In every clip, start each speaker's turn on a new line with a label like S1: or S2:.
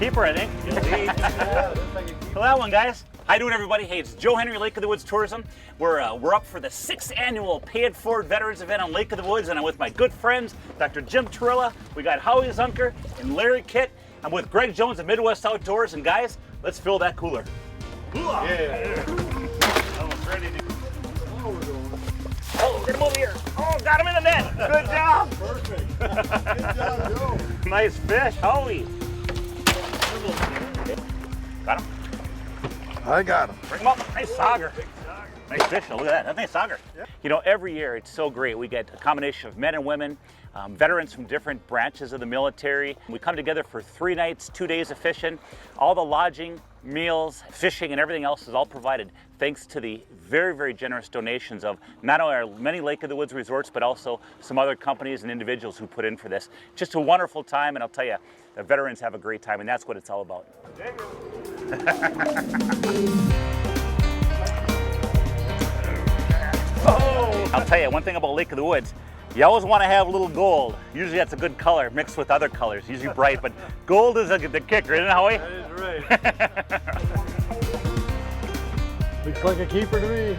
S1: keeper, I think. Well, that one, guys. How you doing, everybody? Hey, it's Joe Henry, Lake of the Woods Tourism. We're up for the 6th annual Pay It Forward Veterans event on Lake of the Woods, and I'm with my good friends, Dr. Jim Turilla, we got Howie Zunker, and Larry Kitt. I'm with Greg Jones at MidWest Outdoors, and guys, let's fill that cooler.
S2: Yeah.
S1: Almost ready to... Oh, get him over here. Oh, got him in the net. Good job.
S2: Perfect. Good job, Joe.
S1: Nice fish, Howie. Got him?
S2: I got him.
S1: Bring him up. Nice sauger. Nice fish. Look at that. That's a nice sauger. Yep. You know, every year it's so great. We get a combination of men and women, veterans from different branches of the military. We come together for 3 nights, 2 days of fishing. All the lodging, meals, fishing, and everything else is all provided thanks to the very, very generous donations of not only our many Lake of the Woods resorts, but also some other companies and individuals who put in for this. Just a wonderful time, and I'll tell you, the veterans have a great time, and that's what it's all about. Oh, I'll tell you one thing about Lake of the Woods. You always want to have a little gold. Usually that's a good color mixed with other colors, usually bright, but gold is the kicker, isn't it, Howie?
S2: That is right. Looks like a keeper to me.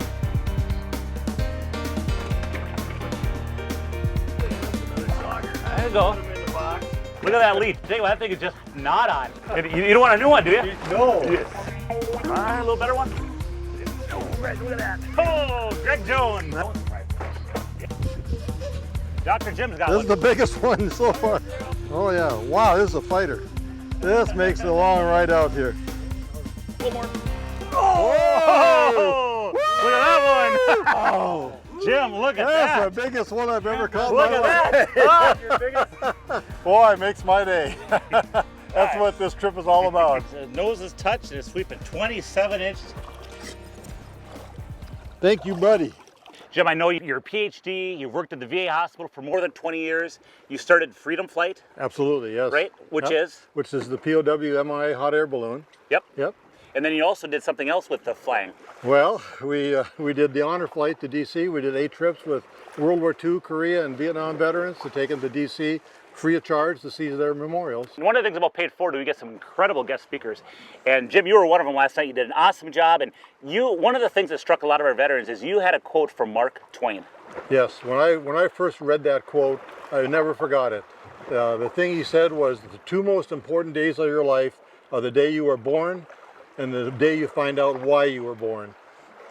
S1: There you go. Look at that leaf. Tell you what, that thing is just not on. You don't want a new one, do you?
S2: No.
S1: All right, a little better one. Oh, Greg, look at that. Oh, Greg Jones. Dr. Jim's got
S2: This
S1: one.
S2: is the biggest one so far. Oh yeah. Wow, this is a fighter. This makes a long ride out here.
S1: A little more. Oh! Look at that one.
S2: Oh.
S1: Jim, look at
S2: That's
S1: that.
S2: the biggest one I've ever caught.
S1: Look at that.
S2: Boy, it makes my day. That's what this trip is all about.
S1: The nose is touched and it's sweeping 27 inches.
S2: Thank you, buddy.
S1: Jim, I know you're a PhD, you've worked at the VA hospital for more than 20 years. You started Freedom Flight,
S2: Absolutely, yes.
S1: right? Which
S2: Yep.
S1: is?
S2: Which is the POW MIA hot air balloon.
S1: Yep.
S2: Yep.
S1: And then you also did something else with the flying.
S2: Well, we did the honor flight to DC. We did 8 trips with World War II, Korea, and Vietnam veterans to take them to DC free of charge to see their memorials.
S1: And one of the things about Pay It Forward, we get some incredible guest speakers. And Jim, you were one of them last night. You did an awesome job. And one of the things that struck a lot of our veterans is you had a quote from Mark Twain.
S2: Yes, when I first read that quote, I never forgot it. The thing he said was the 2 most important days of your life are the day you were born and the day you find out why you were born.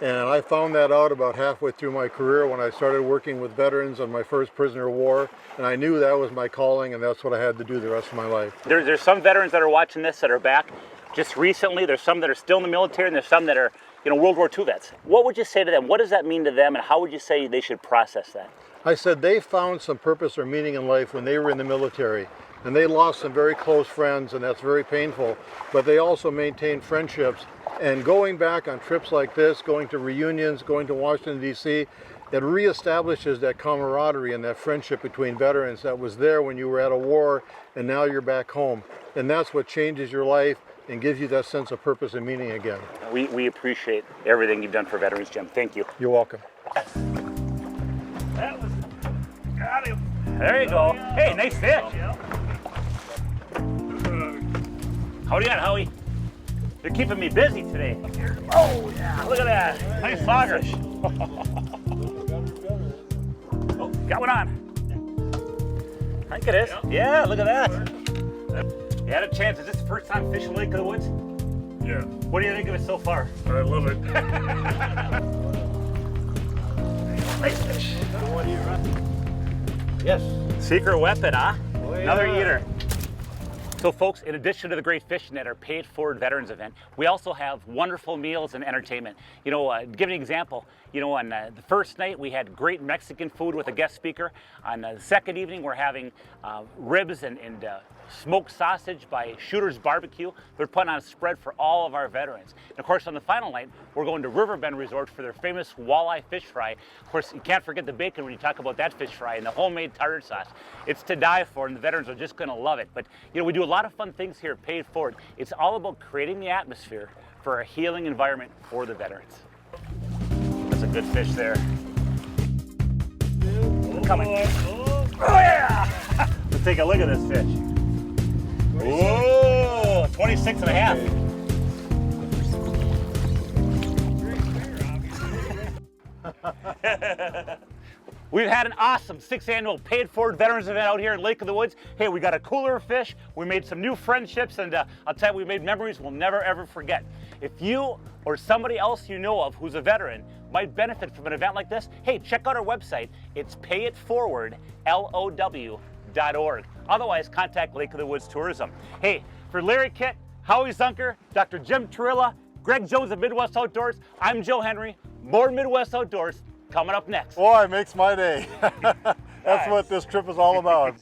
S2: And I found that out about halfway through my career when I started working with veterans on my first prisoner of war. And I knew that was my calling and that's what I had to do the rest of my life.
S1: There's some veterans that are watching this that are back just recently. There's some that are still in the military, and there's some that are, World War II vets. What would you say to them? What does that mean to them, and how would you say they should process that?
S2: I said they found some purpose or meaning in life when they were in the military. And they lost some very close friends, and that's very painful. But they also maintained friendships. And going back on trips like this, going to reunions, going to Washington, D.C., it reestablishes that camaraderie and that friendship between veterans that was there when you were at a war, and now you're back home. And that's what changes your life and gives you that sense of purpose and meaning again.
S1: We appreciate everything you've done for veterans, Jim. Thank you.
S2: You're welcome.
S1: That was, got him. There you go. Hey, nice fish. Howdy on, Howie. You're keeping me busy today. Oh, yeah, look at that. Nice sauger. Oh, got one on. I think it is. Yeah, look at that. You had a chance. Is this the first time fishing Lake of the Woods?
S3: Yeah,
S1: What do you think of it so far?
S3: I love it.
S1: Nice fish. Yes. Secret weapon, huh?
S2: Oh, yeah.
S1: Another eater. So folks, in addition to the great fishing at our Pay It Forward Veterans event, we also have wonderful meals and entertainment. Give an example. On the first night we had great Mexican food with a guest speaker. On the second evening we're having ribs and smoked sausage by Shooter's Barbecue. They're putting on a spread for all of our veterans. And of course on the final night we're going to Riverbend Resort for their famous walleye fish fry. Of course you can't forget the bacon when you talk about that fish fry and the homemade tartar sauce. It's to die for, and the veterans are just going to love it. But we do a lot of fun things here at Pay It Forward. It's all about creating the atmosphere for a healing environment for the veterans. That's a good fish there. Coming. Oh yeah! Let's take a look at this fish. Whoa! 26 and a half. We've had an awesome 6th annual paid forward veterans event out here in Lake of the Woods. Hey, we got a cooler of fish, we made some new friendships, and I'll tell you, we made memories we'll never ever forget. If you or somebody else you know of who's a veteran might benefit from an event like this, hey, check out our website. It's payitforwardlow.org. Otherwise, contact Lake of the Woods Tourism. Hey, for Larry Kitt, Howie Zunker, Dr. Jim Torilla, Greg Jones of Midwest Outdoors, I'm Joe Henry. More Midwest Outdoors coming up next.
S2: Boy, it makes my day. That's what this trip is all about.